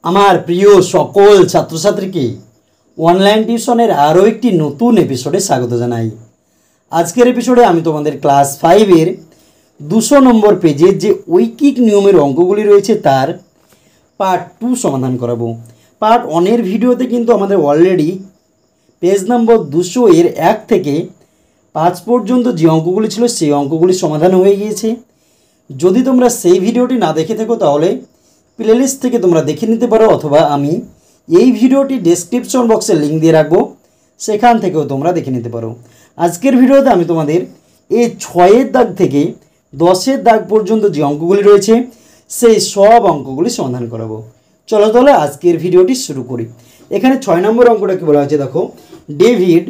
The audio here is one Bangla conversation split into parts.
আমার প্রিয় সকল ছাত্রছাত্রীকে অনলাইন টিউশনের আরও একটি নতুন এপিসোডে স্বাগত জানাই। আজকের এপিসোডে আমি তোমাদের ক্লাস 5-এর 200 নম্বর পেজের যে ঐকিক নিয়মের অঙ্কগুলি রয়েছে তার পার্ট 2 সমাধান করাবো। পার্ট 1-এর ভিডিওতে কিন্তু আমাদের অলরেডি পেজ নম্বর 200-এর 1 থেকে 5 পর্যন্ত যে অঙ্কগুলি ছিল সেই অঙ্কগুলি সমাধান হয়ে গিয়েছে। যদি তোমরা সেই ভিডিওটি না দেখে থাকো তাহলে প্লেলিস্ট থেকে তোমরা দেখে নিতে পারো, অথবা আমি এই ভিডিওটি ডেসক্রিপশন বক্সে লিঙ্ক দিয়ে রাখবো, সেখান থেকেও তোমরা দেখে নিতে পারো। আজকের ভিডিওতে আমি তোমাদের এই 6-এর দাগ থেকে 10-এর দাগ পর্যন্ত যে অঙ্কগুলি রয়েছে সেই সব অঙ্কগুলি সমাধান করাবো। চলো তাহলে আজকের ভিডিওটি শুরু করি। এখানে 6 নম্বর অঙ্কটা কি বলা হয়েছে দেখো, ডেভিড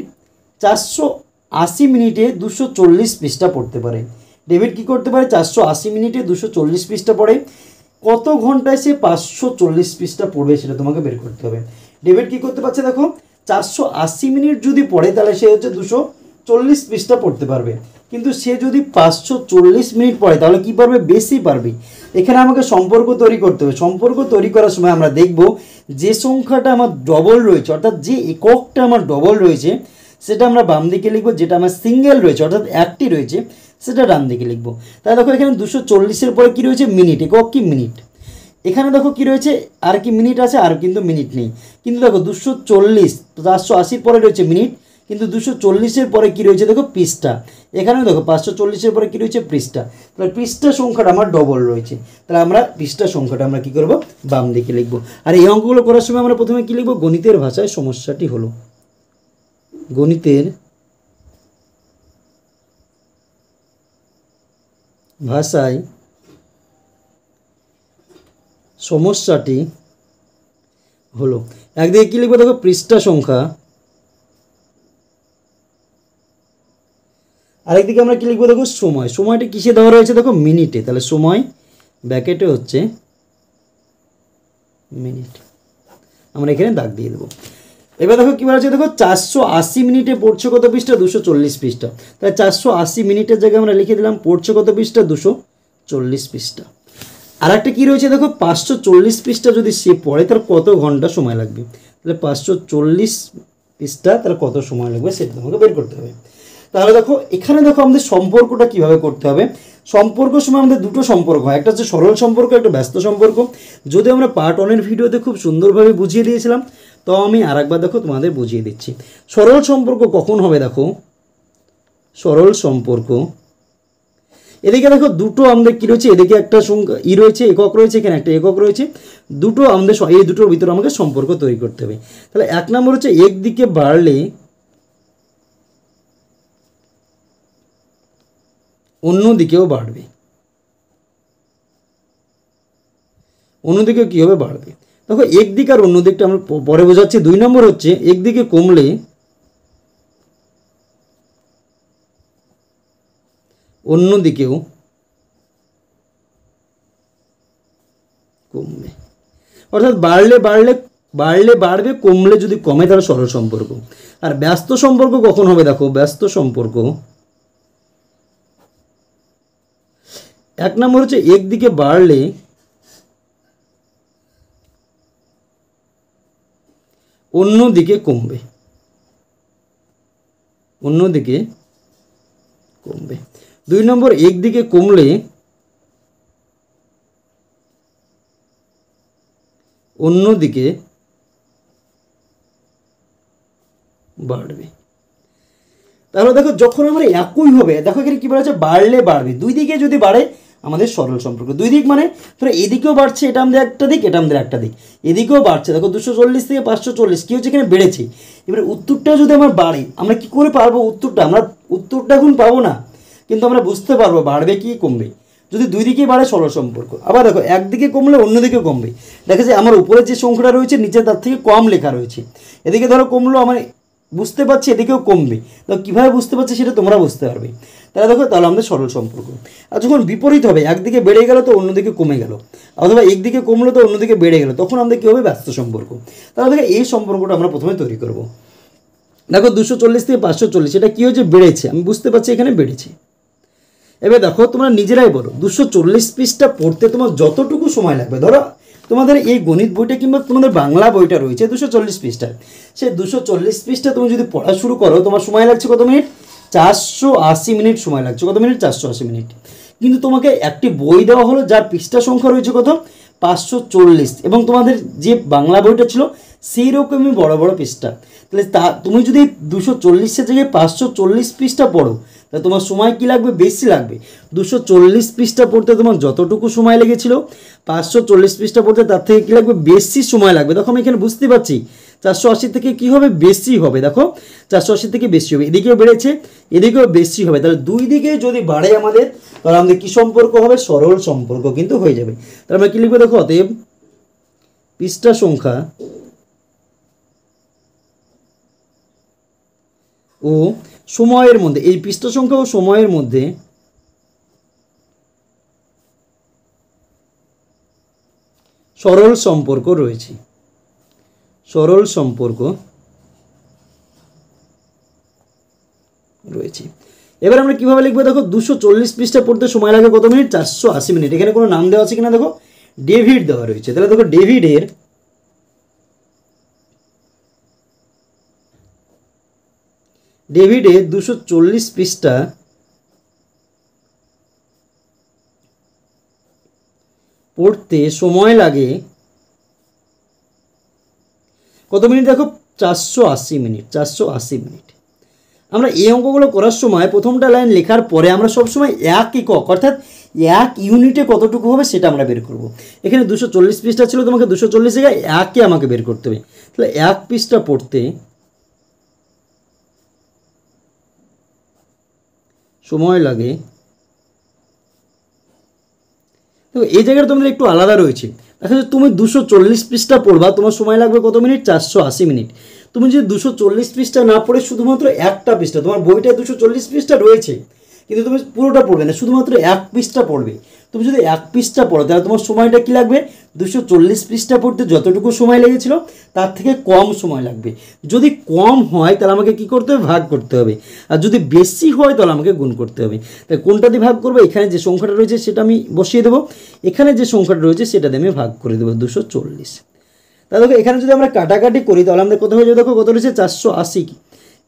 480 মিনিটে 240 পৃষ্ঠা পড়তে পারে। ডেভিড কি করতে পারে? 480 মিনিটে 240 পৃষ্ঠা পড়ে। কত ঘন্টায় সে 540 পৃষ্ঠা পড়বে সেটা তোমাকে বের করতে হবে। ডেভিড কি করতে পারছে দেখো, 480 মিনিট যদি পড়ে তাহলে সে হচ্ছে 240 পৃষ্ঠা পড়তে পারবে, কিন্তু সে যদি 540 মিনিট পড়ে তাহলে কি পারবে? বেশি পারবে। এখানে আমাকে সম্পর্ক তৈরি করতে হবে। সম্পর্ক তৈরি করার সময় আমরা দেখব যে সংখ্যাটা আমার ডবল রয়েছে, অর্থাৎ যে এককটা আমার ডবল রয়েছে সেটা আমরা বাম দিকে লিখবো, যেটা আমার সিঙ্গেল রয়েছে অর্থাৎ একটি রয়েছে সেটা ডান দিকে লিখবো। তাহলে দেখো এখানে 240-এর পরে কী রয়েছে? মিনিট। একক কি? মিনিট। এখানে দেখো কি রয়েছে? আর কি মিনিট আছে? আর কিন্তু মিনিট নেই। কিন্তু দেখো 240 480 পরে রয়েছে মিনিট, কিন্তু 240-এর পরে কী রয়েছে দেখো? পৃষ্ঠা। এখানেও দেখো 540-এর পরে কী রয়েছে? পৃষ্ঠা। তাহলে পৃষ্ঠা সংখ্যাটা আমার ডবল রয়েছে, তাহলে আমরা পৃষ্ঠা সংখ্যাটা আমরা কী করবো? বাম দিকে লিখবো। আর এই অঙ্কগুলো করার সময় আমরা প্রথমে কী লিখবো? গণিতের ভাষায় সমস্যাটি হলো, গণিতের ভাষায় সমস্যাটি হলো। একদিকে কী লিখবো দেখো? পৃষ্ঠা সংখ্যা। আরেকদিকে আমরা কী লিখবো দেখো? সময়। সময়টা কিসে দেওয়া রয়েছে দেখো? মিনিটে। তাহলে সময় ব্র্যাকেটে হচ্ছে মিনিট। আমরা এখানে দাগ দিয়ে দেবো। এবার দেখো কী বলা আছে দেখো, 480 মিনিটে পড়ছে কত পৃষ্ঠা? 240 পৃষ্ঠা। তাহলে 480 মিনিটের জায়গায় আমরা লিখে দিলাম পড়ছে কত পৃষ্ঠা? 240 পৃষ্ঠা। আর একটা কী রয়েছে দেখো, 540 পৃষ্ঠা যদি সে পড়ে তার কত ঘন্টা সময় লাগবে? তাহলে 540 পৃষ্ঠা তার কত সময় লাগবে সেটা তোমাকে বের করতে হবে। তাহলে দেখো এখানে দেখো আমাদের সম্পর্কটা কিভাবে করতে হবে। সম্পর্ক সময় আমাদের দুটো সম্পর্ক হয়, একটা হচ্ছে সরল সম্পর্ক, একটা ব্যস্ত সম্পর্ক। যদি আমরা পার্ট 1-এর ভিডিওতে খুব সুন্দরভাবে বুঝিয়ে দিয়েছিলাম, তো আমি আরেকবার দেখো তোমাদের বুঝিয়ে দিচ্ছি। সরল সম্পর্ক কখন হবে দেখো, সরল সম্পর্ক এদিকে দেখো দুটো আমাদের কী রয়েছে, এদিকে একটা সংখ্যা রয়েছে, একক রয়েছে, এখানে একটা একক রয়েছে, দুটো আমাদের এই দুটোর ভিতরে আমাকে সম্পর্ক তৈরি করতে হবে। তাহলে 1 নম্বর হচ্ছে একদিকে বাড়লে অন্যদিকেও বাড়বে, অন্যদিকেও কী হবে? বাড়বে। দেখো একদিক আর অন্যদিকটা আমরা পরে বোঝাচ্ছি। 2 নম্বর হচ্ছে একদিকে কমলে অন্যদিকেও কমবে, অর্থাৎ বাড়লে বাড়বে, কমলে যদি কমে তাহলে সরল সম্পর্ক। আর ব্যস্ত সম্পর্ক কখন হবে দেখো, ব্যস্ত সম্পর্ক 1 নম্বর হচ্ছে একদিকে বাড়লে অন্যদিকে কমবে, অন্যদিকে কমবে। 2 নম্বর একদিকে কমলে অন্যদিকে বাড়বে। তাহলে দেখো যখন আমরা একই হবে, দেখো এখানে কী বলা আছে? বাড়লে বাড়বে, দুই দিকে যদি বাড়ে আমাদের সরল সম্পর্ক। দুই দিক মানে ধরো এদিকেও বাড়ছে, এটা আমাদের একটা দিক, এটা আমাদের একটা দিক, এদিকেও বাড়ছে। দেখো 240 থেকে 540 কী হচ্ছে? এখানে বেড়েছে। এবারে উত্তরটা যদি আমার বাড়ে আমরা কী করে পারবো উত্তরটা? আমরা উত্তরটা এখন পাবো না, কিন্তু আমরা বুঝতে পারবো বাড়বে কি কমবে। যদি দুই দিকে বাড়ে সরল সম্পর্ক। আবার দেখো একদিকে কমলে অন্যদিকে কমবে। দেখা যায় আমার উপরে যে সংখ্যাটা রয়েছে নিচে তার থেকে কম লেখা রয়েছে। এদিকে ধরো কমলো, আমার বুঝতে পারছি এদিকেও কমবে। দেখো কীভাবে বুঝতে পারছি সেটা তোমরা বুঝতে পারবে। তাহলে দেখো তাহলে আমাদের সরল সম্পর্ক। আর যখন বিপরীত হবে, একদিকে বেড়ে গেল তো অন্যদিকে কমে গেল, অথবা একদিকে কমলো তো অন্যদিকে বেড়ে গেল, তখন আমাদের কী হবে? ব্যস্ত সম্পর্ক। তাহলে দেখো এই সম্পর্কটা আমরা প্রথমে তৈরি করব। দেখো 240 থেকে 540 এটা কী হয়েছে? বেড়েছে। আমি বুঝতে পারছি এখানে বেড়েছে। এবার দেখো তোমরা নিজেরাই বলো 240 পৃষ্ঠা পড়তে তোমার যতটুকু সময় লাগবে, ধরো তোমাদের এই গণিত বইটা কিংবা তোমাদের বাংলা বইটা রয়েছে 240 পৃষ্ঠা, সেই 240 পৃষ্ঠা তুমি যদি পড়া শুরু করো তোমার সময় লাগছে কত মিনিট? 480 মিনিট সময় লাগছে। কত মিনিট? 480 মিনিট। কিন্তু তোমাকে একটি বই দেওয়া হলো যার পৃষ্ঠা সংখ্যা রয়েছে কত? 540, এবং তোমাদের যে বাংলা বইটা ছিল সেই রকমই বড় বড় পৃষ্ঠা। তাহলে তুমি যদি 240-এর জায়গায় 540 পৃষ্ঠা পড়ো তাহলে তোমার সময় কি লাগবে? বেশি লাগবে। 240 পৃষ্ঠা পড়তে তোমার যতটুকু সময় লেগেছিল 540 পৃষ্ঠা পড়তে তার থেকে কী লাগবে? বেশি সময় লাগবে। দেখো আমি এখানে বুঝতে পারছি 480 থেকে কী হবে? বেশি হবে। দেখো 480 থেকে বেশি হবে, এদিকেও বেড়েছে এদিকেও বেশি হবে। তাহলে দুই দিকে যদি বাড়ে আমাদের তাহলে আমাদের কী সম্পর্ক হবে? সরল সম্পর্ক কিন্তু হয়ে যাবে। তাহলে আমরা কী লিখবো? দেখো অতএব পৃষ্ঠা সংখ্যা ও সময়ের মধ্যে, এই পৃষ্ঠা সংখ্যা ও সময়ের মধ্যে সরল সম্পর্ক রয়েছে। সরল সম্পর্ক রয়েছে। এবার আমরা কিভাবে লিখবো? দেখো 240 পৃষ্ঠা পড়তে সময় লাগে কত মিনিট? 480 মিনিট। এখানে কোনো নাম দেওয়া আছে কিনা দেখো, ডেভিড দেওয়া রয়েছে। তাহলে দেখো ডেভিডের ডেভিডের 240 পৃষ্ঠা পড়তে সময় লাগে কত মিনিট? দেখো 480 মিনিট। 480 মিনিট। আমরা এই অঙ্কগুলো করার সময় প্রথমটা লাইন লেখার পরে আমরা সবসময় এক একক অর্থাৎ এক ইউনিটে কতটুকু হবে সেটা আমরা বের করব। এখানে 240 পৃষ্ঠা ছিল, তোমাকে 240 জায়গায় একে আমাকে বের করতে হবে। তাহলে এক পৃষ্ঠা পড়তে সময় লাগে, তো এই জায়গাটা তোমাদের একটু আলাদা রয়েছে। দেখা যাচ্ছে তুমি 240 পৃষ্ঠা পড়বা, তোমার সময় লাগবে কত মিনিট? 480 মিনিট। তুমি যদি 240 পৃষ্ঠা না পড়ে শুধুমাত্র একটা পৃষ্ঠা, তোমার বইটায় 240 পৃষ্ঠা রয়েছে কিন্তু তুমি পুরোটা পড়বে না, শুধুমাত্র এক পৃষ্ঠা পড়বে। তুমি যদি এক পৃষ্ঠা পড়ো তাহলে তোমার সময়টা কী লাগবে? 240 পৃষ্ঠা পড়তে যতটুকু সময় লেগেছিল তার থেকে কম সময় লাগবে। যদি কম হয় তাহলে আমাকে কী করতে হবে? ভাগ করতে হবে। আর যদি বেশি হয় তাহলে আমাকে গুণ করতে হবে। তাই কোনটা দিয়ে ভাগ করবো? এখানে যে সংখ্যাটা রয়েছে সেটা আমি বসিয়ে দেবো, এখানে যে সংখ্যাটা রয়েছে সেটা দিয়ে আমি ভাগ করে দেবো 240। তা দেখো এখানে যদি আমরা কাটাকাটি করি তাহলে আমাদের কত হয়ে যাবে? দেখো কত রয়েছে? 480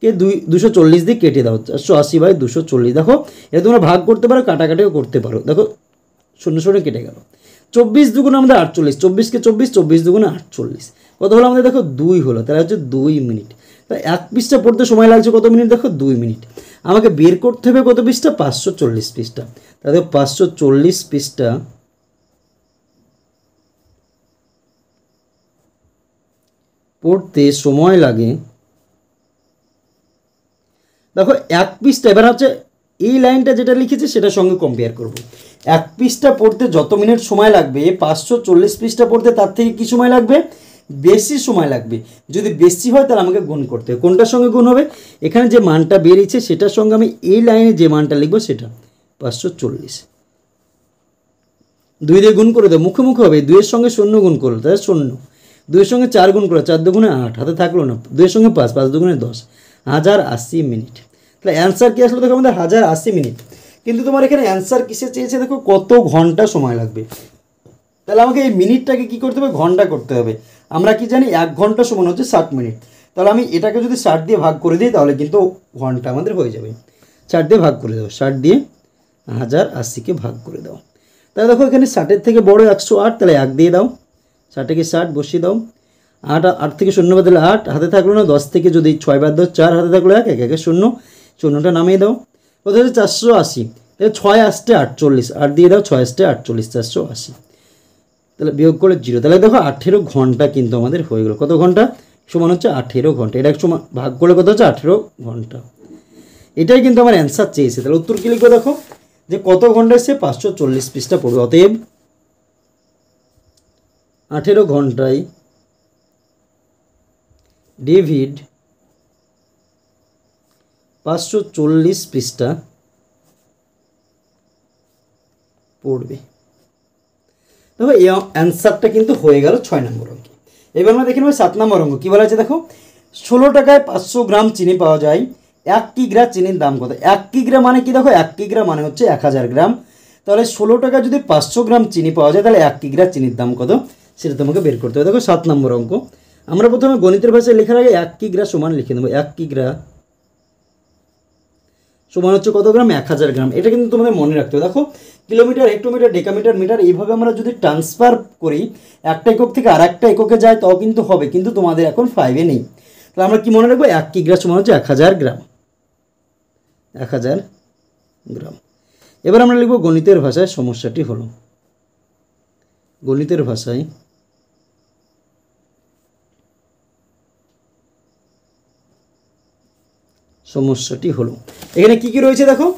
কে 240 দিয়ে কেটে দাও, 480/240। দেখো এটা তোমরা ভাগ করতে পারো, কাটাকাটিও করতে পারো। দেখো 0 কেটে গেল। 24 দুগুণে আমাদের 48, 24কে 24, 24 দুগুণে 48। কত হলো আমাদের? দেখো 2 হলো। তাহলে হচ্ছে 2 মিনিট। তাই এক পৃষ্ঠা পড়তে সময় লাগছে কত মিনিট? দেখো 2 মিনিট। আমাকে বের করতে হবে কত পৃষ্ঠা? 540 পৃষ্ঠা। তাহলে 540 পৃষ্ঠা পড়তে সময় লাগে, দেখো এক পৃষ্ঠা, এবার হচ্ছে এই লাইনটা যেটা লিখেছি সেটার সঙ্গে কম্পেয়ার করব। এক পৃষ্ঠা পড়তে যত মিনিট সময় লাগবে 540 পৃষ্ঠা পড়তে তার থেকে কি সময় লাগবে? বেশি সময় লাগবে। যদি বেশি হয় তাহলে আমাকে গুণ করতে হবে। কোনটার সঙ্গে গুণ হবে? এখানে যে মানটা বেরিয়েছে সেটার সঙ্গে আমি এই লাইনে যে মানটা লিখবো সেটা 540। 2 দিয়ে গুণ করে দেবো, মুখে মুখে হবে। 2 এর সঙ্গে 0 গুণ করলো তাহলে 0, 2 এর সঙ্গে 4 গুণ করলো, 4 দুগুণে 8, হাতে থাকলো না। 2 এর সঙ্গে 5, 5 দুগুণে 10, 1080 মিনিট। তাহলে অ্যান্সার কী আসলো? দেখো আমাদের 1080 মিনিট। কিন্তু তোমার এখানে অ্যান্সার কিসে চেয়েছে? দেখো কত ঘন্টা সময় লাগবে। তাহলে আমাকে এই মিনিটটাকে কী করতে হবে? ঘন্টা করতে হবে। আমরা কি জানি 1 ঘন্টা সমান হচ্ছে 60 মিনিট। তাহলে আমি এটাকে যদি 60 দিয়ে ভাগ করে দিই তাহলে কিন্তু ঘন্টা আমাদের হয়ে যাবে। 60 দিয়ে ভাগ করে দাও, 60 দিয়ে 1080কে ভাগ করে দাও। তাহলে দেখো এখানে 60-এর থেকে বড় 108, তাহলে 1 দিয়ে দাও। 60-কে 60 বসিয়ে দাও। 8 থেকে 0 বাদ দিলে 8, হাতে থাকলো না। 10 থেকে যদি 6 বাদ দাও 4, হাতে থাকলো 1, 1 1 0, 0টা নামিয়ে দাও। কত হচ্ছে? 480। তাহলে 6 আসতে 48, 8 দিয়ে দাও। 6 আসতে 48, 480। তাহলে বিয়োগ করে 0। তাহলে দেখো 18 ঘন্টা কিন্তু আমাদের হয়ে গেল। কত ঘন্টা? সমান হচ্ছে 18 ঘন্টা। এটা সমান ভাগ করলে কত হচ্ছে? 18 ঘন্টা। এটাই কিন্তু আমার অ্যান্সার চেয়েছে। তাহলে উত্তর কী লিখবো? দেখো যে কত ঘন্টা এসে 540 পৃষ্ঠা পড়বে। অতএব 18 ঘন্টায় ডেভিড 540 পৃষ্ঠা পড়বে। দেখো এই অ্যান্সারটা কিন্তু হয়ে গেল 6 নম্বর অঙ্কে। এবার আমরা দেখে নেব 7 নম্বর অঙ্ক। কী বলা আছে দেখো, 16 টাকায় 500 গ্রাম চিনি পাওয়া যায়, 1 কিগ্রা চিনির দাম কত? 1 কিগ্রা মানে কি? দেখো 1 কিগ্রা মানে হচ্ছে 1000 গ্রাম। তাহলে 16 টাকা যদি 500 গ্রাম চিনি পাওয়া যায় তাহলে 1 কিগ্রা চিনির দাম কত? সেটা তোমাকে বের করতে হবে। দেখো 7 নম্বর অঙ্ক, আমরা প্রথমে গণিতের ভাষায় লেখার আগে 1 কিগ্রা সমান লিখে নেবো। 1 কিগ্রা সমান হচ্ছে কত গ্রাম? 1000 গ্রাম। এটা কিন্তু তোমাদের মনে রাখতে হবে। দেখো কিলোমিটার, হেক্টোমিটার, ডেকামিটার, মিটার এইভাবে আমরা যদি ট্রান্সফার করি একটা একক থেকে আর একটা এককে যায় তাও কিন্তু হবে, কিন্তু তোমাদের এখন 5-এ নেই। তাহলে আমরা কি মনে রাখবো? 1 কিগ্রা সমান হচ্ছে 1000 গ্রাম। 1000 গ্রাম। এবার আমরা লিখব গণিতের ভাষায় সমস্যাটি হলো। গণিতের ভাষায় সমস্যাটি হলো। এখানে কি কি রয়েছে দেখো,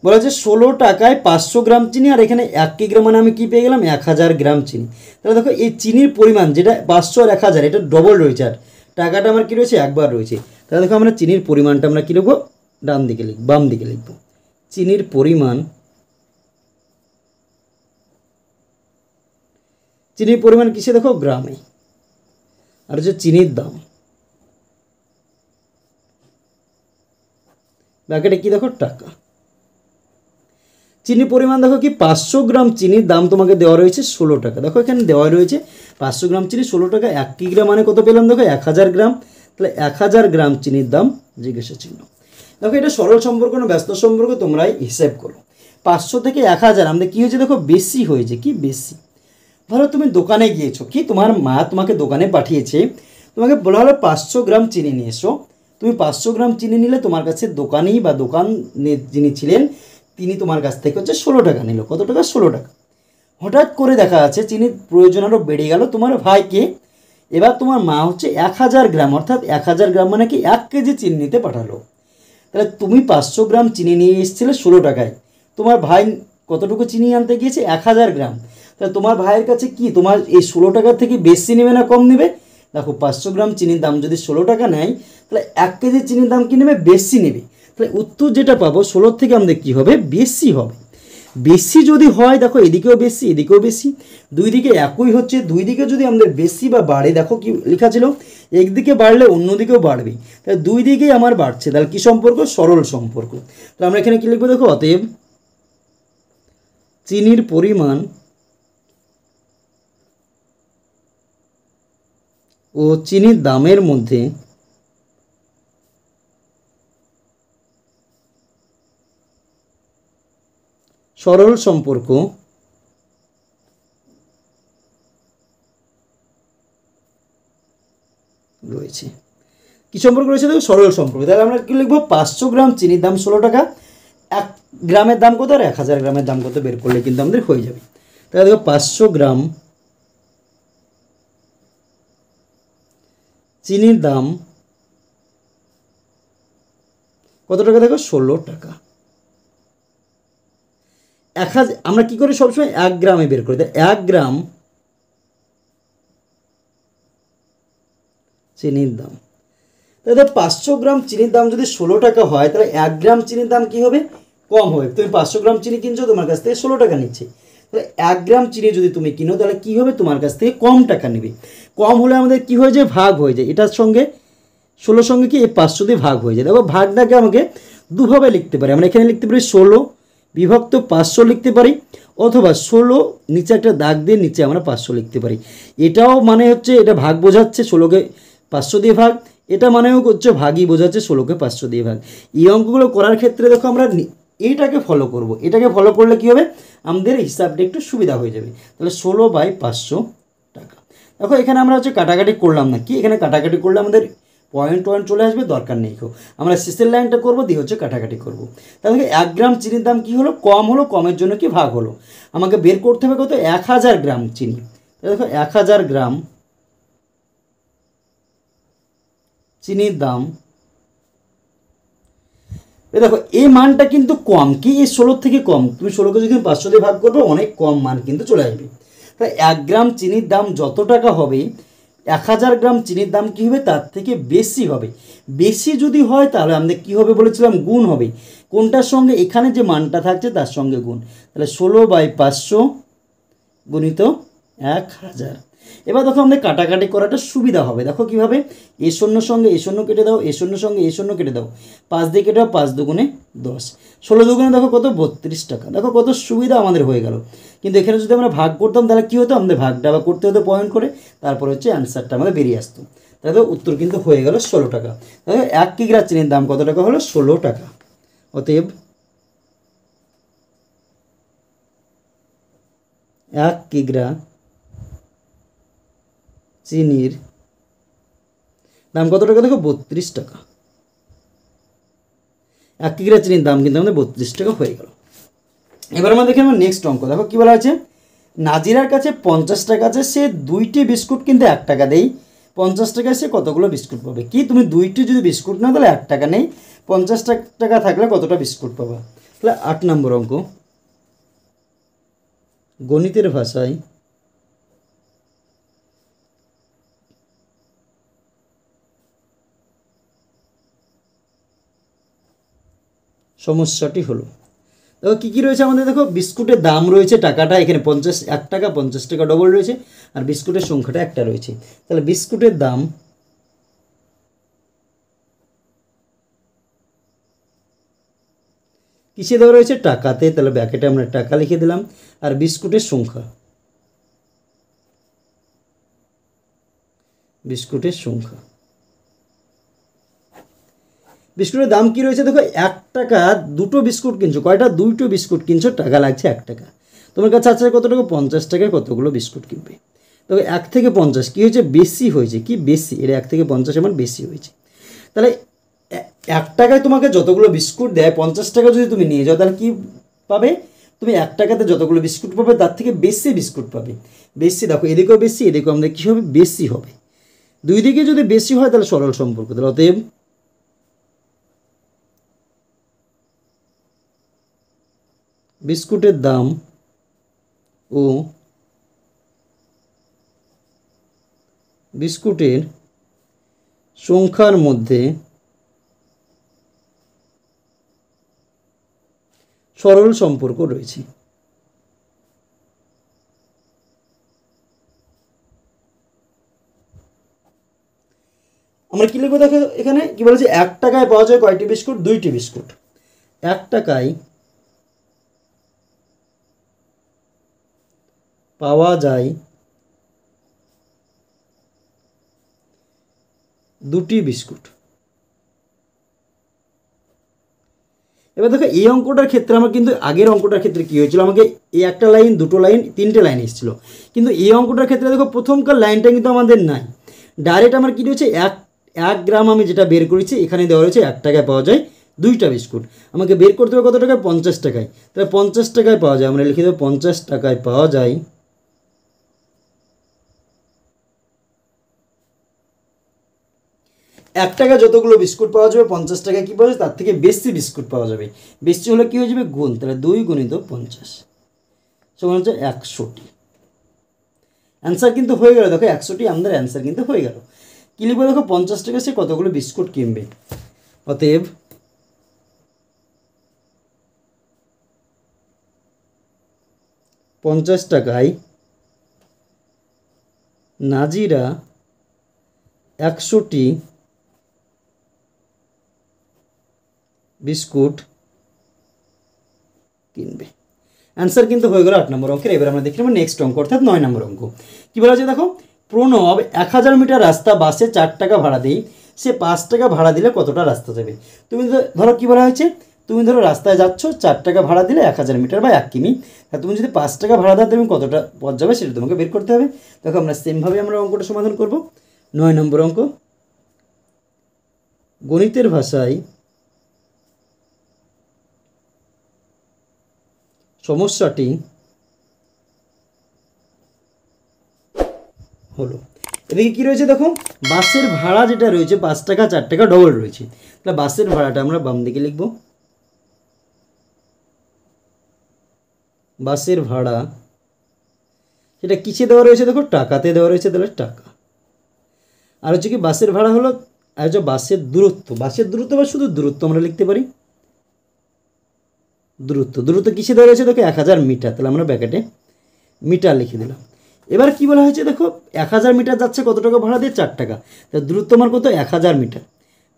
বলা হচ্ছে 16 টাকায় 500 গ্রাম চিনি, আর এখানে 1 কিগ্রা মানে আমি কি পেয়ে গেলাম? 1000 গ্রাম চিনি। তাহলে দেখো এই চিনির পরিমাণ যেটা 500 আর 1000 এটা ডবল রয়েছে, আর টাকাটা আমার কি রয়েছে? একবার রয়েছে। তাহলে দেখো আমরা চিনির পরিমাণটা আমরা কী লিখবো? ডান দিকে লিখব, বাম দিকে লিখব। চিনির পরিমাণ, চিনির পরিমাণ কিসে? দেখো গ্রামে। আর হচ্ছে চিনির দাম, ব্র্যাকেটে কি দেখো? টাকা। চিনির পরিমাণ দেখো কি 500 গ্রাম চিনির দাম তোমাকে দেওয়া রয়েছে 16 টাকা। দেখো এখানে দেওয়া রয়েছে 500 গ্রাম চিনি 16 টাকা। 1 কিগ্রা মানে কত পেলাম? দেখো 1000 গ্রাম। তাহলে 1000 গ্রাম চিনির দাম জিজ্ঞাসা চিহ্ন। দেখো এটা সরল সম্পর্ক না ব্যস্ত সম্পর্ক, তোমরাই হিসেব করো। 500 থেকে 1000 আমাদের কী হয়েছে? দেখো বেশি হয়েছে। কি বেশি? ধরো তুমি দোকানে গিয়েছো, কি তোমার মা তোমাকে দোকানে পাঠিয়েছে, তোমাকে বলা হলো 500 গ্রাম চিনি নিয়ে এসো। তুমি 500 গ্রাম চিনি নিলে, তোমার কাছে দোকানি বা দোকান যিনি ছিলেন তিনি তোমার কাছ থেকে হচ্ছে 16 টাকা নিল। কত টাকা? 16 টাকা। হঠাৎ করে দেখা যাচ্ছে চিনির প্রয়োজন আরও বেড়ে গেল তোমার ভাইকে। এবার তোমার মা হচ্ছে 1000 গ্রাম, অর্থাৎ 1000 গ্রাম মানে কি 1 কেজি চিনি নিতে পাঠালো। তাহলে তুমি 500 গ্রাম চিনি নিয়ে এসেছিলে 16 টাকায়, তোমার ভাই কতটুকু চিনি আনতে গিয়েছে? 1000 গ্রাম। তাহলে তোমার ভাইয়ের কাছে কি তোমার এই 16 টাকার থেকে বেশি নেবে না কম নেবে? দেখো 500 গ্রাম চিনির দাম যদি 16 টাকা নেয়, তাহলে 1 কেজি চিনির দাম কী নেবে? বেশি নেবে। তাহলে উত্তর যেটা পাবো 16 থেকে আমাদের কী হবে? বেশি হবে। বেশি যদি হয়, দেখো এদিকেও বেশি এদিকেও বেশি, দুই দিকে একই হচ্ছে, দুই দিকে যদি আমাদের বেশি বা বাড়ে, দেখো কি লেখা ছিল? একদিকে বাড়লে অন্যদিকেও বাড়বে। তাহলে দুই দিকেই আমার বাড়ছে, তাহলে কী সম্পর্ক? সরল সম্পর্ক। তো আমরা এখানে কী লিখবো? দেখো অতএব চিনির পরিমাণ ও চিনির দামের মধ্যে সরল সম্পর্ক রয়েছে। কী সম্পর্ক রয়েছে? দেখো সরল সম্পর্ক। তাহলে আমরা কী লিখবো? 500 গ্রাম চিনির দাম 16 টাকা, 1 গ্রামের দাম কত আর 1000 গ্রামের দাম কত বের করলে কিন্তু আমাদের হয়ে যাবে। তাহলে দেখো 500 গ্রাম চিনির দাম কত টাকা? দেখো 16 টাকা। 1000 আমরা কী করি সবসময়? 1 গ্রামে বের করি। তাই 1 গ্রাম চিনির দাম, তাহলে 500 গ্রাম চিনির দাম যদি 16 টাকা হয়, তাহলে 1 গ্রাম চিনির দাম কী হবে? কম হবে। তুমি 500 গ্রাম চিনি কিনছো, তোমার কাছ থেকে 16 টাকা নিচ্ছে। তাহলে 1 গ্রাম চিনি যদি তুমি কিনো, তাহলে কী হবে? তোমার কাছ থেকে কম টাকা নেবে। কম হলে আমাদের কী হয়ে যায়? ভাগ হয়ে যায়। এটার সঙ্গে 16 সঙ্গে কি এই 500 দিয়ে ভাগ হয়ে যায়। দেখো ভাগটাকে আমাকে দুভাবে লিখতে পারি। আমরা এখানে লিখতে পারি 16 বিভক্ত 500 লিখতে পারি, অথবা 16 নিচে একটা দাগ দিয়ে নিচে আমরা 500 লিখতে পারি। এটাও মানে হচ্ছে এটা ভাগ বোঝাচ্ছে 16কে 500 দিয়ে ভাগ, এটা মানেও হচ্ছে ভাগই বোঝাচ্ছে 16কে 500 দিয়ে ভাগ। এই অঙ্কগুলো করার ক্ষেত্রে দেখো আমরা এইটাকে ফলো করব। এটাকে ফলো করলে কী হবে? আমাদের হিসাবটা একটু সুবিধা হয়ে যাবে। তাহলে 16/500 টাকা। দেখো এখানে আমরা হচ্ছে কাটাকাটি করলাম না, কি এখানে কাটাকাটি করলে আমাদের পয়েন্ট চলে আসবে, দরকার নেই। আমরা শেষের লাইনটা করবো, দিয়ে হচ্ছে কাটাকাটি করবো। তাহলে 1 গ্রাম চিনির দাম কী হলো? কম হলো, কমের জন্য কি ভাগ হলো। আমাকে বের করতে হবে কত? 1000 গ্রাম চিনি। দেখো 1000 গ্রাম চিনির দাম, দেখো এই মানটা কিন্তু কম, কি এই 16 থেকে কম। তুমি 16কে যদি 500 দিয়ে ভাগ করবে, অনেক কম মান কিন্তু চলে আসবে। তাই 1 গ্রাম চিনির দাম যত টাকা হবে, 1000 গ্রাম চিনির দাম কী হবে? তার থেকে বেশি হবে। বেশি যদি হয় তাহলে আমাদের কী হবে বলেছিলাম? গুণ হবে। কোনটার সঙ্গে? এখানে যে মানটা থাকছে তার সঙ্গে গুণ। তাহলে 16/500 গুণিত 1000। এবার দেখো আমাদের কাটাকাটি করাটা সুবিধা হবে। দেখো কীভাবে, এ শূন্য সঙ্গে এ শূন্য কেটে দাও, এ শূন্য সঙ্গে এ শূন্য কেটে দাও, 5 দিয়ে কেটে দাও, 5 দুগুণে 10, 16 দুগুণে দেখো কত 32 টাকা। দেখো কত সুবিধা আমাদের হয়ে গেল। কিন্তু এখানে যদি আমরা ভাগ করতাম তাহলে কী হতো, আমাদের ভাগটা আবার করতে হতো পয়েন্ট করে, তারপর হচ্ছে অ্যান্সারটা আমাদের বেরিয়ে আসতো। তাহলে উত্তর কিন্তু হয়ে গেল 16 টাকা। তাহলে 1 কিগ্রা চিনির দাম কত টাকা হলো, 16 টাকা। অতএব 1 কিগ্রা চিনির দাম কত টাকা, দেখো 32 টাকা। 1 কিগ্রা চিনির দাম কিন্তু আমাদের 32 টাকা হয়ে গেল। এবার আমরা দেখি আমার নেক্সট অঙ্ক। দেখো কী বলা আছে, নাজিরার কাছে 50 টাকা আছে, সে 2টি বিস্কুট কিনতে 1 টাকা দেই, 50 টাকায় সে কতগুলো বিস্কুট পাবে। কি, তুমি 2টি যদি বিস্কুট নাও তাহলে 1 টাকা নেই, 50 টাকা থাকলে কতটা বিস্কুট পাবা। তাহলে 8 নম্বর অঙ্ক, গণিতের ভাষায় সমস্যাটি হলো। দেখো কী কী রয়েছে আমাদের, দেখো বিস্কুটের দাম রয়েছে, টাকাটা এখানে 1 টাকা, 50 টাকা ডবল রয়েছে, আর বিস্কুটের সংখ্যাটা একটা রয়েছে। তাহলে বিস্কুটের দাম কিসে দেওয়া রয়েছে, টাকাতে, তাহলে ব্যাকেটে আমরা টাকা লিখে দিলাম। আর বিস্কুটের সংখ্যা, বিস্কুটের দাম কি রয়েছে, দেখো 1 টাকা 2টো বিস্কুট কিনছো, কয়টা, 2টো বিস্কুট কিনছো, টাকা লাগছে 1 টাকা। তোমার কাছে আছে কত টাকা, 50 টাকায় কতগুলো বিস্কুট কিনবে। তবে 1 থেকে 50 কী হয়েছে, বেশি হয়েছে। কি বেশি, এটা 1 থেকে 50 এমন বেশি হয়েছে। তাহলে 1 টাকায় তোমাকে যতগুলো বিস্কুট দেয়, 50 টাকা যদি তুমি নিয়ে যাও তাহলে কী পাবে, তুমি 1 টাকাতে যতগুলো বিস্কুট পাবে তার থেকে বেশি বিস্কুট পাবে। বেশি, দেখো এদিকেও বেশি, এদিকেও আমাদের কী হবে, বেশি হবে। দুই দিকে যদি বেশি হয় তাহলে সরল সম্পর্ক। তাহলে অতএব বিস্কুটের দাম ও বিস্কুটের সংখ্যার মধ্যে সরল সম্পর্ক রয়েছে। আমরা কী লিখবো, দেখো এখানে কী বলেছে, 1 টাকায় পাওয়া যায় কয়টি বিস্কুট, 2টি বিস্কুট। 1 টাকায় পাওয়া যায় 2টি বিস্কুট। এবার দেখো এই অঙ্কটার ক্ষেত্রে আমার কিন্তু আগের অঙ্কটার ক্ষেত্রে কী হয়েছিল, আমাকে এই একটা লাইন, 2টো লাইন, 3টে লাইন এসেছিলো। কিন্তু এই অঙ্কটার ক্ষেত্রে দেখো প্রথমকার লাইনটা কিন্তু আমাদের নাই, ডাইরেক্ট আমার কী রয়েছে, 1 গ্রাম আমি যেটা বের করেছি এখানে দেওয়া রয়েছে 1 টাকায় পাওয়া যায় 2টা বিস্কুট। আমাকে বের করতে হবে কত টাকায়, 50 টাকায়। তাহলে 50 টাকায় পাওয়া যায়, আমরা লিখে দেবো 50 টাকায় পাওয়া যায় 1 টাকা যতগুলো বিস্কুট পাওয়া যাবে, 50 টাকায় কী পাওয়া যাবে, তার থেকে বেশি বিস্কুট পাওয়া যাবে। বেশি হলে কী হয়ে যাবে, গুণ। তাহলে 2 গুণিত 50 সমান হচ্ছে 100টি। অ্যান্সার কিন্তু হয়ে গেল। দেখো 100টি আমাদের অ্যান্সার কিন্তু হয়ে গেল। কী লিখবো, দেখো 50 টাকা সে কতগুলো বিস্কুট কিনবে। অতএব পঞ্চাশ টাকায় নাজিরা 100টি বিস্কুট কিনবে। অ্যান্সার কিন্তু হয়ে গেল 8 নম্বর অঙ্কের। এবার আমরা দেখি নেক্সট অঙ্ক, অর্থাৎ 9 নম্বর অঙ্ক। কী বলা আছে, দেখো প্রণব 1000 মিটার রাস্তা বাসে 4 টাকা ভাড়া দেই, সে 5 টাকা ভাড়া দিলে কতটা রাস্তা যাবে। তুমি ধরো কী বলা হয়েছে, তুমি ধরো রাস্তায় যাচ্ছ, 4 টাকা ভাড়া দিলে 1000 মিটার বা 1 কিমি। আর তুমি যদি 5 টাকা ভাড়া দাও তুমি কতটা পথ যাবে সেটা তোমাকে বের করতে হবে। দেখো আমরা সেমভাবে আমরা অঙ্কটা সমাধান করব। 9 নম্বর অঙ্ক, গণিতের ভাষায় সমস্যাটি হলো। এদিকে কী রয়েছে, দেখো বাসের ভাড়া যেটা রয়েছে 5 টাকা 4 টাকা ডবল রয়েছে। তাহলে বাসের ভাড়াটা আমরা বাম দিকে লিখব। বাসের ভাড়া সেটা কিসে দেওয়া রয়েছে, দেখো টাকাতে দেওয়া রয়েছে, তাহলে টাকা। আর হচ্ছে কি বাসের ভাড়া হলো, আর হচ্ছে বাসের দূরত্ব, বা শুধু দূরত্ব আমরা লিখতে পারি। দূরত্ব কিসে দেওয়া রয়েছে, দেখো 1000 মিটার। তাহলে আমরা ব্র্যাকেটে মিটার লিখে দিলাম। এবার কি বলা হয়েছে দেখো, 1000 মিটার যাচ্ছে কত টাকা ভাড়া দিয়ে? 4 টাকা। তা দূরত্ব আমার কত? 1000 মিটার,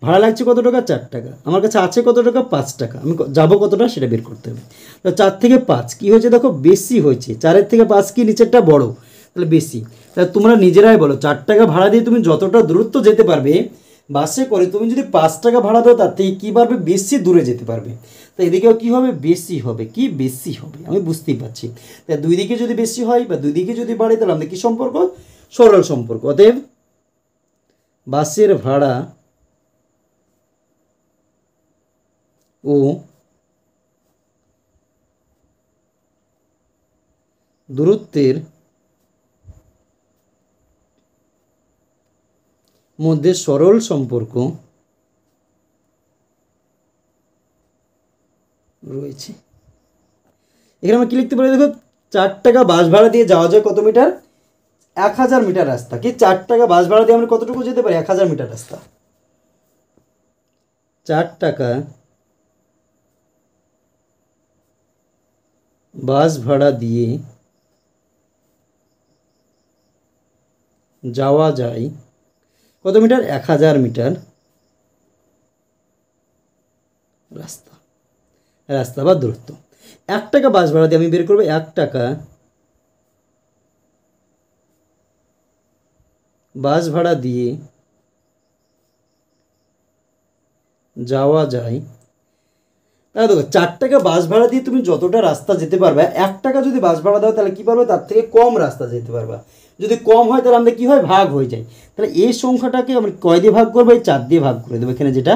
ভাড়া লাগছে কত টাকা? 4 টাকা। আমার কাছে আছে কত টাকা? 5 টাকা। আমি যাবো কতটা সেটা বের করতে হবে। তো 4 থেকে 5 কী হয়েছে দেখো? বেশি হয়েছে। 4-এর থেকে 5 কি নিচেরটা বড়, তাহলে বেশি। তাহলে তোমরা নিজেরাই বলো, 4 টাকা ভাড়া দিয়ে তুমি যতটা দূরত্ব যেতে পারবে বাসে করে, তুমি যদি 5 টাকা ভাড়া দাও তার থেকে কী পারবে? বেশি দূরে যেতে পারবে। তো এদিকেও কী হবে? বেশি হবে। কি বেশি হবে? আমি বুঝতেই পারছি। তাই দুই দিকে যদি বেশি হয় বা দুই দিকে যদি বাড়ে, তাহলে আমাদের কী সম্পর্ক? সরল সম্পর্ক। অতএব বাসের ভাড়া ও দূরত্বের মধ্যে সরল সম্পর্ক রয়েছে। এখানে আমরা কি লিখতে পারি দেখো, 4 টাকা বাস ভাড়া দিয়ে যাওয়া যায় কত মিটার? 1000 মিটার রাস্তা। কি 4 টাকা বাস ভাড়া দিয়ে আমরা কতটুকু যেতে পারি? 1000 মিটার রাস্তা। 4 টাকা বাস ভাড়া দিয়ে যাওয়া যায় কত মিটার? 1000 মিটার রাস্তা, রাস্তা বা দূরত্ব। 1 টাকা বাস ভাড়া দিয়ে আমি বের করবো 1 টাকা বাস ভাড়া দিয়ে যাওয়া যায়। তাহলে দেখো, 4 টাকা বাস ভাড়া দিয়ে তুমি যতটা রাস্তা যেতে পারবে, 1 টাকা যদি বাস ভাড়া দাও তাহলে কী পারবে? তার থেকে কম রাস্তা যেতে পারবা। যদি কম হয় তাহলে আমাদের কী হয়? ভাগ হয়ে যায়। তাহলে এই সংখ্যাটাকে আমরা কয় দিয়ে ভাগ করবো? এই 4 দিয়ে ভাগ করে দেবো, এখানে যেটা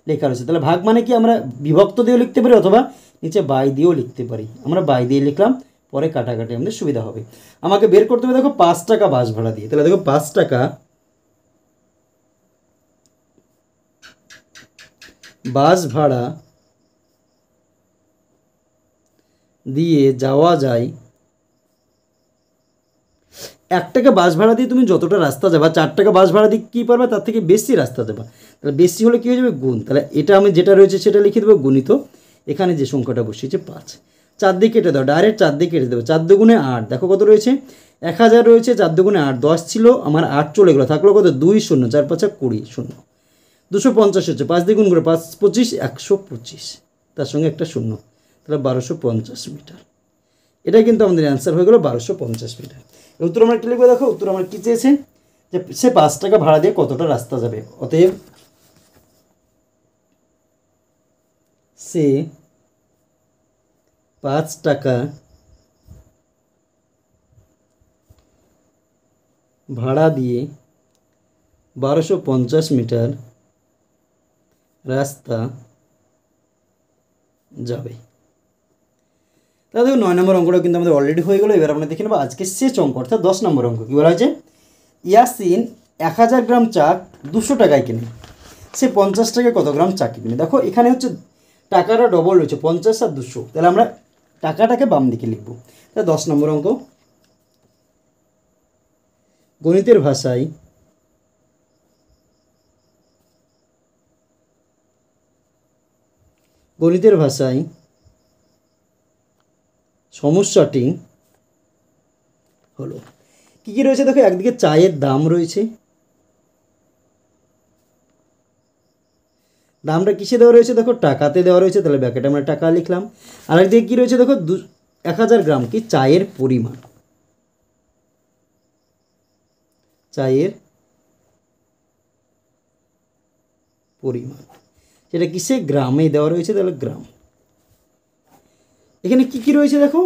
লেখা রয়েছে। তাহলে ভাগ মানে কি? আমরা বিভক্ত দিয়েও লিখতে পারি অথবা নিচে বাই দিয়েও লিখতে পারি। আমরা বাই দিয়ে লিখলাম, পরে কাটাকাটি আমাদের সুবিধা হবে। আমাকে বের করতে হবে দেখো 5 টাকা বাস ভাড়া দিয়ে। তাহলে দেখো 5 টাকা বাস ভাড়া দিয়ে যাওয়া যায়। 1 টাকা বাস ভাড়া দিয়ে তুমি যতটা রাস্তা যাবা, 4 টাকা বাস ভাড়া দিয়ে কী পারবে? তার থেকে বেশি রাস্তা যাবা। তাহলে বেশি হলে কী হয়ে যাবে? গুণ। তাহলে এটা আমি যেটা রয়েছে সেটা লিখে দেবো গুণিত, এখানে যে সংখ্যাটা বসিয়েছে 5। 4 দিয়ে কেটে দাও, ডাইরেক্ট 4 দিয়ে কেটে দেবো। 4 দুগুণে 8, দেখো কত রয়েছে? 1000 রয়েছে, 4 দুগুণে 8, 10 ছিল আমার, 8 চলে গেলো, থাকলো কত? 2 0, 4 5 20, 0, 250 হচ্ছে। 5 দিয়ে গুণ করে 5 25, 125, তার সঙ্গে একটা 0, তাহলে 1250 মিটার। এটা কিন্তু আমাদের অ্যান্সার হয়ে গেলো 1250 মিটার। উত্তর আমরা একটা লিখবো দেখো, উত্তর আমরা কী চেয়েছে? যে সে 5 টাকা ভাড়া দিয়ে কতটা রাস্তা যাবে। অতএব সে 5 টাকা ভাড়া দিয়ে 1250 মিটার রাস্তা যাবে। তাহলে দেখো 9 নম্বর অঙ্কটা কিন্তু আমাদের অলরেডি হয়ে গেলো। এবার আমরা দেখে নেবো আজকে শেষ অঙ্ক, অর্থাৎ 10 নম্বর অঙ্ক। কী বলা হয়েছে? ইয়াসিন 1000 গ্রাম চা 200 টাকায় কিনে, সে 50 টাকায় কত গ্রাম চা কিনবে? দেখো এখানে হচ্ছে টাকাটা ডবল রয়েছে, 50 আর 200। তাহলে আমরা টাকাটাকে বাম দিকে লিখবো। তাহলে 10 নম্বর অঙ্ক, গণিতের ভাষায় সমস্যাটি হলো, কী কী রয়েছে দেখো? একদিকে চায়ের দাম রয়েছে, দামটা কিসে দেওয়া রয়েছে? দেখো টাকাতে দেওয়া রয়েছে, তাহলে ব্যাকেটে আমরা টাকা লিখলাম। আরেকদিকে কী রয়েছে দেখো? 1000 গ্রাম কি চায়ের পরিমাণ, চায়ের পরিমাণ, সেটা কিসে? গ্রামে দেওয়া রয়েছে, তাহলে গ্রাম। এখানে কী কী রয়েছে দেখো?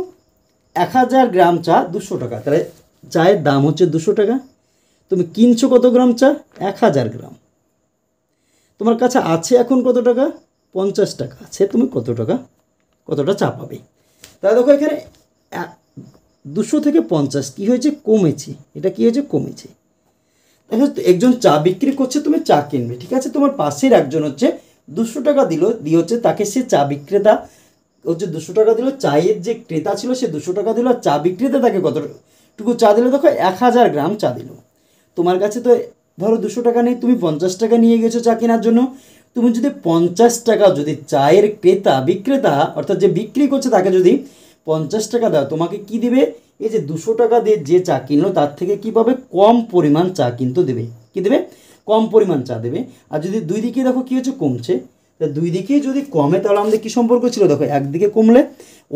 1000 গ্রাম চা 200 টাকা, তাহলে চায়ের দাম হচ্ছে 200 টাকা। তুমি কিনছো কত গ্রাম চা? 1000 গ্রাম। তোমার কাছে আছে এখন কত টাকা? 50 টাকা আছে। তুমি কতটা চা পাবে? তাহলে দেখো এখানে 200 থেকে 50 কী হয়েছে? কমেছে। এটা কী হয়েছে? কমেছে। দেখো একজন চা বিক্রি করছে, তুমি চা কিনবে, ঠিক আছে? তোমার পাশের একজন হচ্ছে 200 টাকা দিয়ে হচ্ছে তাকে, সে চা বিক্রেতা হচ্ছে 200 টাকা দিল, চায়ের যে ক্রেতা ছিল সে 200 টাকা দিল, আর চা বিক্রেতা তাকে কতটুকু চা দিল? দেখো 1000 গ্রাম চা দিল। তোমার কাছে তো ধরো 200 টাকা নেই, তুমি 50 টাকা নিয়ে গেছো চা কেনার জন্য। তুমি যদি 50 টাকা যদি চায়ের বিক্রেতা অর্থাৎ যে বিক্রি করছে তাকে যদি 50 টাকা দাও, তোমাকে কি দিবে? এই যে 200 টাকা দিয়ে যে চা কিনলো তার থেকে কী পাবে, কম পরিমাণ চা কিন্তু দেবে। কী দেবে, কম পরিমাণ চা দেবে। আর যদি দুই দিকে দেখো কী হচ্ছে, কমছে, তা দুই দিকেই যদি কমে তাহলে আমাদের কী সম্পর্ক ছিল, দেখো একদিকে কমলে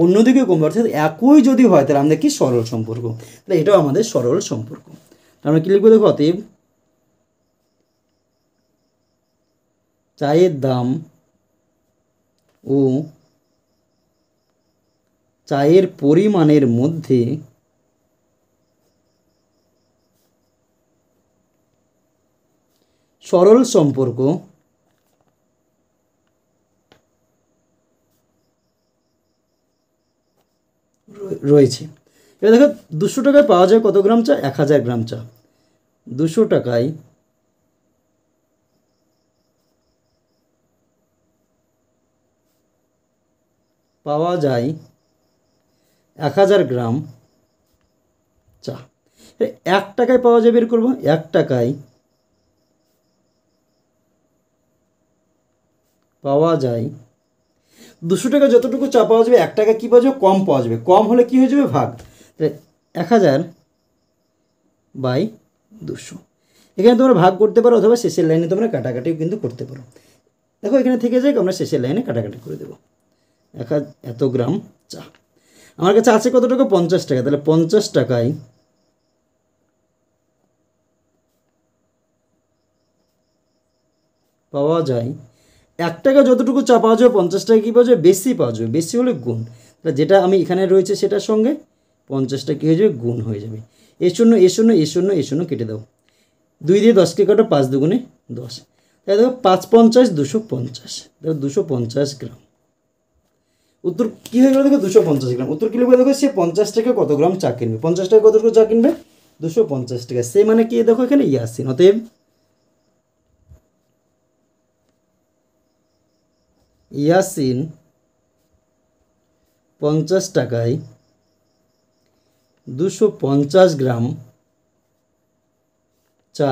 অন্যদিকে কমবে, অর্থাৎ একই যদি হয় তাহলে আমাদের কি সরল সম্পর্ক, তাহলে এটাও আমাদের সরল সম্পর্ক। আমরা কী লিখবো, দেখো অতএব চায়ের দাম ও চায়ের পরিমাণের মধ্যে সরল সম্পর্ক রয়েছে। এবার দেখো 200 টাকায় পাওয়া যায় কত গ্রাম চা, 1000 গ্রাম চা। 200 টাকায় পাওয়া যায় 1000 গ্রাম চা। 1 টাকায় পাওয়া যায় বের করবো, 1 টাকায় পাওয়া যায় 200 টাকা যতটুকু চা পাওয়া যাবে 1 টাকা কী পাওয়া যাবে, কম পাওয়া যাবে। কম হলে কী হয়ে যাবে, ভাগ। তাহলে 1000/200। এখানে তোমরা ভাগ করতে পারো অথবা শেষের লাইনে তোমরা কাটাকাটিও কিন্তু করতে পারো। দেখো এখানে থেকে যাক, আমরা শেষের লাইনে কাটাকাটি করে দেবো। এত গ্রাম চা আমার কাছে আছে কত টাকা, 50 টাকা। তাহলে 50 টাকায় পাওয়া যায় 1 টাকা যতটুকু চা পাওয়া যাবে 50 টাকা কী পাওয়া যাবে, বেশি পাওয়া যাবে। বেশি হলে গুণ, তাহলে যেটা আমি এখানে রয়েছে সেটার সঙ্গে 50টা কী হয়ে যাবে, গুণ হয়ে যাবে। এর শূন্য কেটে দাও, 2 দিয়ে 10কে কাটো, 5 দুগুণে 10। তাই দেখো 5 50 250, দেখো 250 গ্রাম। উত্তর কী হয়ে গেল, দেখো 250 গ্রাম। উত্তর কী লিখবে, দেখো সে 50 টাকা কত গ্রাম চা কিনবে, 50 টাকা কতটুকু চা কিনবে, 250 টাকা। সে মানে কি, দেখো এখানে ইয়াসিন। অতএব ইয়াসিন 50 টাকায় 250 গ্রাম চা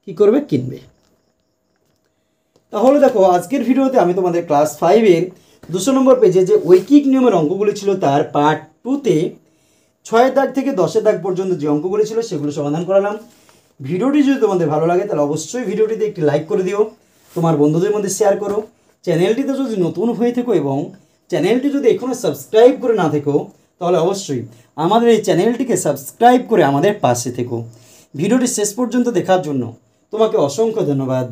কি করবে, কিনবে। তাহলে দেখো আজকের ভিডিওতে আমি তোমাদের ক্লাস 5-এর 200 নম্বর পেজে যে ঐকিক নিয়মের অঙ্কগুলি ছিল তার পার্ট 2-তে 6 দাগ থেকে 10 দাগ পর্যন্ত যে অঙ্কগুলি ছিল সেগুলো সমাধান করালাম। ভিডিওটি যদি তোমাদের ভালো লাগে তাহলে অবশ্যই ভিডিওটিতে একটি লাইক করে দিও, তোমার বন্ধুদের মধ্যে শেয়ার করো। চ্যানেলটিতে যদি নতুন হয়ে থেকো এবং চ্যানেলটি যদি এখনও সাবস্ক্রাইব করে না থেকো তাহলে অবশ্যই আমাদের এই চ্যানেলটিকে সাবস্ক্রাইব করে আমাদের পাশে থেকো। ভিডিওটি শেষ পর্যন্ত দেখার জন্য তোমাকে অসংখ্য ধন্যবাদ।